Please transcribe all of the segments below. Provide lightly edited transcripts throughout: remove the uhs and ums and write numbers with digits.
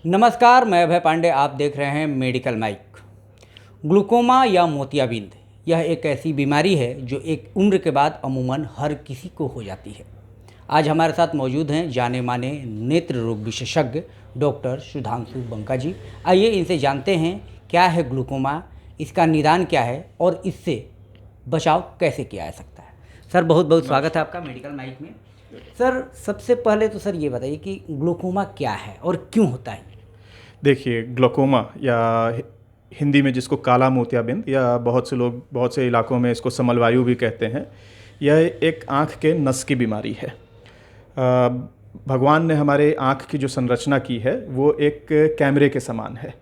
नमस्कार, मैं अभय पांडे। आप देख रहे हैं मेडिकल माइक। ग्लूकोमा या मोतियाबिंद यह एक ऐसी बीमारी है जो एक उम्र के बाद अमूमन हर किसी को हो जाती है। आज हमारे साथ मौजूद हैं जाने माने नेत्र रोग विशेषज्ञ डॉक्टर सुधांशु बंका जी। आइए इनसे जानते हैं क्या है ग्लूकोमा, इसका निदान क्या है और इससे बचाव कैसे किया जा सकता है। सर, बहुत बहुत स्वागत है आपका मेडिकल माइक में। सर, सबसे पहले तो सर ये बताइए कि ग्लूकोमा क्या है और क्यों होता है। देखिए, ग्लोकोमा या हिंदी में जिसको काला मोतियाबिंद या बहुत से लोग बहुत से इलाकों में इसको समलवायु भी कहते हैं, यह एक आँख के नस की बीमारी है। भगवान ने हमारे आँख की जो संरचना की है वो एक कैमरे के समान है।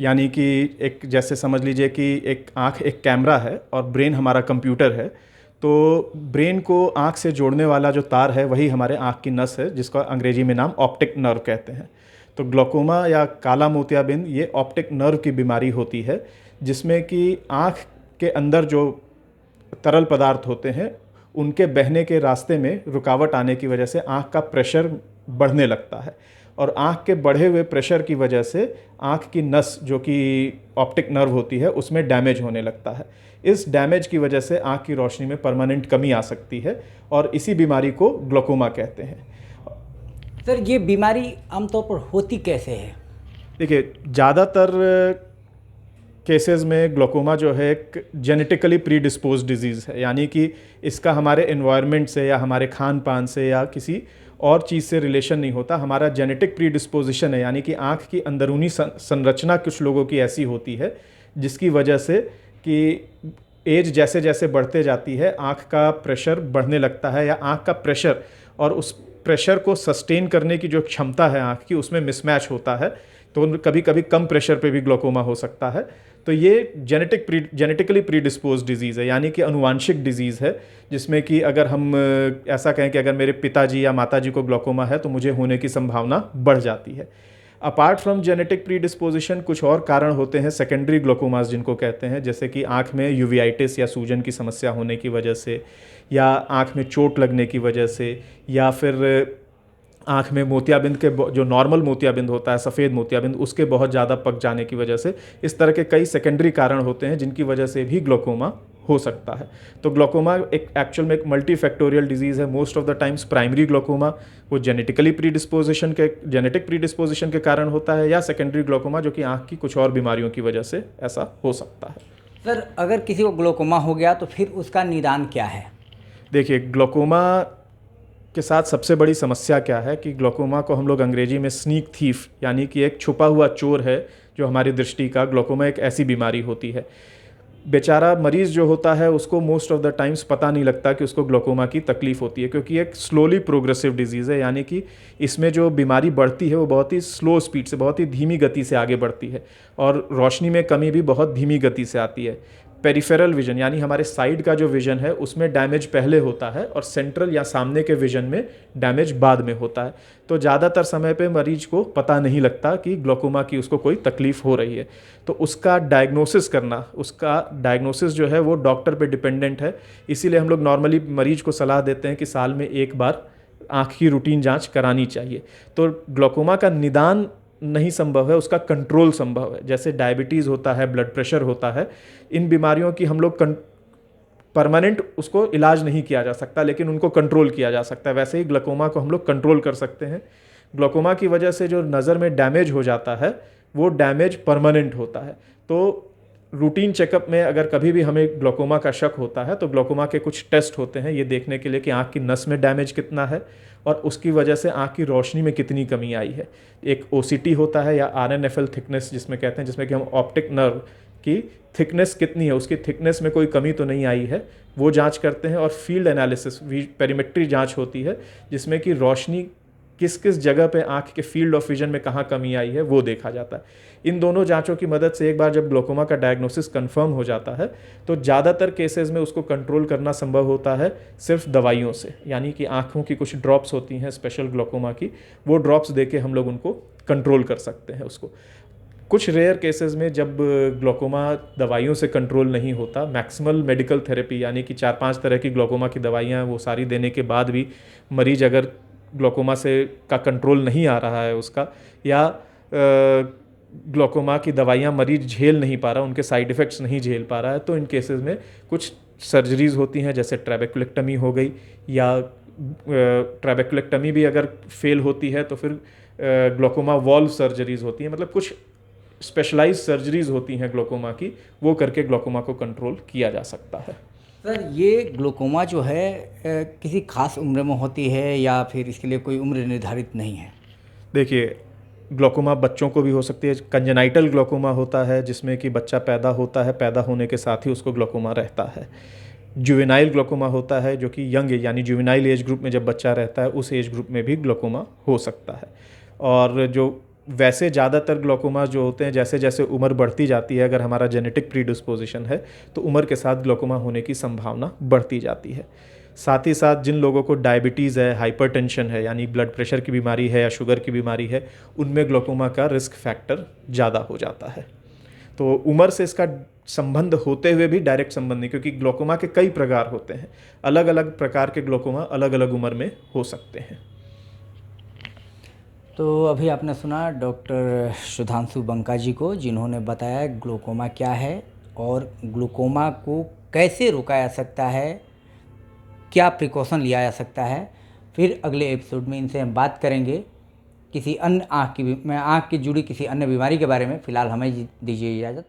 यानी कि एक जैसे समझ लीजिए कि एक आँख एक कैमरा है और ब्रेन हमारा कंप्यूटर है। तो ब्रेन को आँख से जोड़ने वाला जो तार है वही हमारे आँख की नस है, जिसका अंग्रेजी में नाम ऑप्टिक नर्व कहते हैं। तो ग्लोकोमा या काला मोतियाबिंद ये ऑप्टिक नर्व की बीमारी होती है, जिसमें कि आँख के अंदर जो तरल पदार्थ होते हैं उनके बहने के रास्ते में रुकावट आने की वजह से आँख का प्रेशर बढ़ने लगता है और आँख के बढ़े हुए प्रेशर की वजह से आँख की नस जो कि ऑप्टिक नर्व होती है उसमें डैमेज होने लगता है। इस डैमेज की वजह से आँख की रोशनी में परमानेंट कमी आ सकती है और इसी बीमारी को ग्लोकोमा कहते हैं। सर, ये बीमारी आमतौर पर होती कैसे है। देखिए, ज़्यादातर केसेस में ग्लोकोमा जो है एक जेनेटिकली प्रीडिस्पोज डिजीज़ है। यानी कि इसका हमारे एनवायरनमेंट से या हमारे खान पान से या किसी और चीज़ से रिलेशन नहीं होता। हमारा जेनेटिक प्रीडिस्पोजिशन है, यानी कि आँख की अंदरूनी संरचना कुछ लोगों की ऐसी होती है जिसकी वजह से कि एज जैसे जैसे बढ़ते जाती है आँख का प्रेशर बढ़ने लगता है या आँख का प्रेशर और उस प्रेशर को सस्टेन करने की जो क्षमता है आँख की उसमें मिसमैच होता है। तो कभी कभी कम प्रेशर पे भी ग्लोकोमा हो सकता है। तो ये जेनेटिकली प्रीडिस्पोज डिजीज़ है, यानी कि अनुवांशिक डिजीज़ है, जिसमें कि अगर हम ऐसा कहें कि अगर मेरे पिताजी या माताजी को ग्लोकोमा है तो मुझे होने की संभावना बढ़ जाती है। अपार्ट फ्रॉम जेनेटिक प्रीडिस्पोजिशन कुछ और कारण होते हैं सेकेंडरी ग्लोकोमास जिनको कहते हैं, जैसे कि आँख में यूवियाइटिस या सूजन की समस्या होने की वजह से या आँख में चोट लगने की वजह से या फिर आँख में मोतियाबिंद के जो नॉर्मल मोतियाबिंद होता है सफ़ेद मोतियाबिंद उसके बहुत ज़्यादा पक जाने की वजह से इस तरह के कई सेकेंडरी कारण होते हैं जिनकी वजह से भी ग्लोकोमा हो सकता है। तो ग्लोकोमा एक एक्चुअल में एक मल्टी फैक्टोरियल डिजीज़ है। Most of the times primary glaucoma वो जेनेटिक प्रीडिस्पोजिशन के कारण होता है या सेकेंडरी ग्लोकोमा जो कि आँख की कुछ और बीमारियों की वजह से ऐसा हो सकता है। सर, अगर किसी को ग्लोकोमा हो गया तो फिर उसका निदान क्या है। देखिए, ग्लोकोमा के साथ सबसे बड़ी समस्या क्या है कि ग्लोकोमा को हम लोग अंग्रेजी में स्नीक थीफ यानी कि एक छुपा हुआ चोर है जो हमारी दृष्टि का। ग्लोकोमा एक ऐसी बीमारी होती है, बेचारा मरीज़ जो होता है उसको मोस्ट ऑफ द टाइम्स पता नहीं लगता कि उसको ग्लोकोमा की तकलीफ़ होती है, क्योंकि एक स्लोली प्रोग्रेसिव डिजीज़ है। यानी कि इसमें जो बीमारी बढ़ती है वो बहुत ही स्लो स्पीड से, बहुत ही धीमी गति से आगे बढ़ती है और रोशनी में कमी भी बहुत धीमी गति से आती है। पेरिफेरल विजन यानी हमारे साइड का जो विजन है उसमें डैमेज पहले होता है और सेंट्रल या सामने के विजन में डैमेज बाद में होता है। तो ज़्यादातर समय पे मरीज को पता नहीं लगता कि ग्लोकोमा की उसको कोई तकलीफ़ हो रही है। तो उसका डायग्नोसिस जो है वो डॉक्टर पे डिपेंडेंट है। इसीलिए हम लोग नॉर्मली मरीज को सलाह देते हैं कि साल में एक बार आँख की रूटीन जाँच करानी चाहिए। तो ग्लोकोमा का निदान नहीं संभव है, उसका कंट्रोल संभव है। जैसे डायबिटीज़ होता है, ब्लड प्रेशर होता है, इन बीमारियों की हम लोग परमानेंट उसको इलाज नहीं किया जा सकता, लेकिन उनको कंट्रोल किया जा सकता है। वैसे ही ग्लोकोमा को हम लोग कंट्रोल कर सकते हैं। ग्लोकोमा की वजह से जो नज़र में डैमेज हो जाता है वो डैमेज परमानेंट होता है। तो रूटीन चेकअप में अगर कभी भी हमें ग्लोकोमा का शक होता है तो ग्लोकोमा के कुछ टेस्ट होते हैं ये देखने के लिए कि आँख की नस में डैमेज कितना है और उसकी वजह से आँख की रोशनी में कितनी कमी आई है। एक OCT होता है या RNFL थिकनेस जिसमें कहते हैं, जिसमें कि हम ऑप्टिक नर्व की थिकनेस कितनी है, उसकी थिकनेस में कोई कमी तो नहीं आई है, वो जांच करते हैं। और फील्ड एनालिसिस पेरीमेट्री जांच होती है जिसमें कि रोशनी किस किस जगह पे आँख के फील्ड ऑफ विजन में कहाँ कमी आई है वो देखा जाता है। इन दोनों जांचों की मदद से एक बार जब ग्लोकोमा का डायग्नोसिस कंफर्म हो जाता है तो ज़्यादातर केसेस में उसको कंट्रोल करना संभव होता है सिर्फ दवाइयों से। यानी कि आँखों की कुछ ड्रॉप्स होती हैं स्पेशल ग्लोकोमा की, वो ड्रॉप्स दे के हम लोग उनको कंट्रोल कर सकते हैं उसको। कुछ रेयर केसेस में जब ग्लोकोमा दवाइयों से कंट्रोल नहीं होता, मैक्सिमल मेडिकल थेरेपी यानी कि 4-5 तरह की ग्लोकोमा की दवाइयाँ वो सारी देने के बाद भी मरीज अगर ग्लोकोमा से का कंट्रोल नहीं आ रहा है उसका, या ग्लोकोमा की दवाइयाँ मरीज झेल नहीं पा रहा, उनके साइड इफ़ेक्ट्स नहीं झेल पा रहा है, तो इन केसेस में कुछ सर्जरीज होती हैं, जैसे ट्रेबेकुलेक्टमी हो गई, या ट्रेबेकुलेक्टमी भी अगर फेल होती है तो फिर ग्लोकोमा वॉल्व सर्जरीज होती हैं। मतलब कुछ स्पेशलाइज सर्जरीज होती हैं ग्लोकोमा की, वो करके ग्लोकोमा को कंट्रोल किया जा सकता है। सर, ये ग्लोकोमा जो है किसी खास उम्र में होती है या फिर इसके लिए कोई उम्र निर्धारित नहीं है? देखिए, ग्लोकोमा बच्चों को भी हो सकती है। कंजेनाइटल ग्लोकोमा होता है जिसमें कि बच्चा पैदा होता है, पैदा होने के साथ ही उसको ग्लोकोमा रहता है। जुवेनाइल ग्लोकोमा होता है जो कि यंग यानी जुवेनाइल एज ग्रुप में जब बच्चा रहता है, उस एज ग्रुप में भी ग्लोकोमा हो सकता है। और जो वैसे ज़्यादातर ग्लोकोमा जो होते हैं, जैसे जैसे उम्र बढ़ती जाती है, अगर हमारा जेनेटिक प्रीडिस्पोजिशन है तो उम्र के साथ ग्लोकोमा होने की संभावना बढ़ती जाती है। साथ ही साथ जिन लोगों को डायबिटीज़ है, हाइपरटेंशन है यानी ब्लड प्रेशर की बीमारी है या शुगर की बीमारी है, उनमें ग्लोकोमा का रिस्क फैक्टर ज़्यादा हो जाता है। तो उम्र से इसका संबंध होते हुए भी डायरेक्ट संबंध नहीं, क्योंकि ग्लोकोमा के कई प्रकार होते हैं। अलग अलग प्रकार के ग्लोकोमा अलग अलग उम्र में हो सकते हैं। तो अभी आपने सुना डॉक्टर सुधांशु बंका जी को, जिन्होंने बताया ग्लोकोमा क्या है और ग्लूकोमा को कैसे रोका जा सकता है, क्या प्रिकॉशन लिया जा सकता है। फिर अगले एपिसोड में इनसे हम बात करेंगे किसी अन्य आँख की जुड़ी किसी अन्य बीमारी के बारे में। फ़िलहाल हमें दीजिए इजाज़त।